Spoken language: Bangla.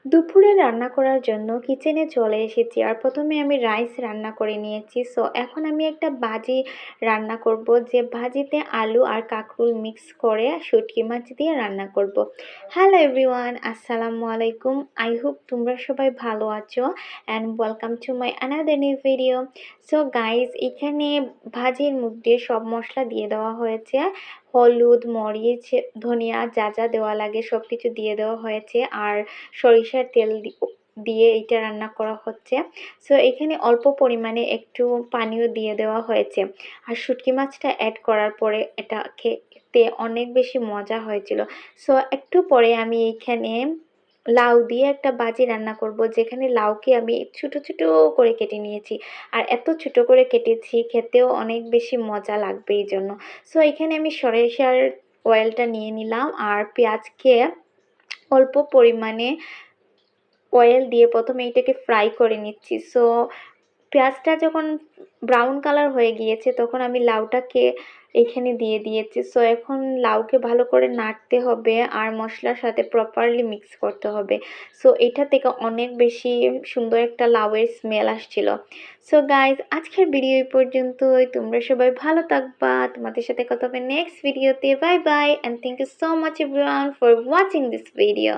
দুপুরে রান্না করার জন্য কিচেনে চলে এসেছি আর প্রথমে আমি রাইস রান্না করে নিয়েছি। সো এখন আমি একটা ভাজি রান্না করব, যে ভাজিতে আলু আর কাঁকরোল মিক্স করে শুটকি মাছ দিয়ে রান্না করব। হ্যালো এভরিওয়ান, আসসালামু আলাইকুম। আই হোপ তোমরা সবাই ভালো আছো and welcome to my another new video. So guys, এখানে ভাজির মধ্যে সব মশলা দিয়ে দেওয়া হয়েছে। হলুদ, মরিচ, ধনিয়া, যা যা দেওয়া লাগে সব কিছু দিয়ে দেওয়া হয়েছে। আর সরিষার তেল দিয়ে এটা রান্না করা হচ্ছে। সো এখানে অল্প পরিমাণে একটু পানিও দিয়ে দেওয়া হয়েছে। আর শুটকি মাছটা অ্যাড করার পরে এটা খেতে অনেক বেশি মজা হয়েছিল। সো একটু পরে আমি এইখানে লাউ দিয়ে একটা ভাজি রান্না করব, যেখানে লাউকে আমি ছোট ছোট করে কেটে নিয়েছি। আর এত ছোট করে কেটেছি, খেতেও অনেক বেশি মজা লাগবে এই জন্য। সো এখানে আমি সরিষার অয়েলটা নিয়ে নিলাম আর পেঁয়াজকে অল্প পরিমাণে অয়েল দিয়ে প্রথমে এটাকে ফ্রাই করে নিচ্ছি। সো পেঁয়াজটা যখন ব্রাউন কালার হয়ে গিয়েছে তখন আমি লাউটাকে এখানে দিয়ে দিয়েছি। সো এখন লাউকে ভালো করে নাড়তে হবে আর মশলার সাথে প্রপারলি মিক্স করতে হবে। সো এটা থেকে অনেক বেশি সুন্দর একটা লাউয়ের স্মেল আসছিল। সো গাইজ, আজকের ভিডিও এই পর্যন্তই। তোমরা সবাই ভালো থাকবা। তোমাদের সাথে কথা হবে নেক্সট ভিডিওতে। Bye bye and thank you so much everyone for watching this video.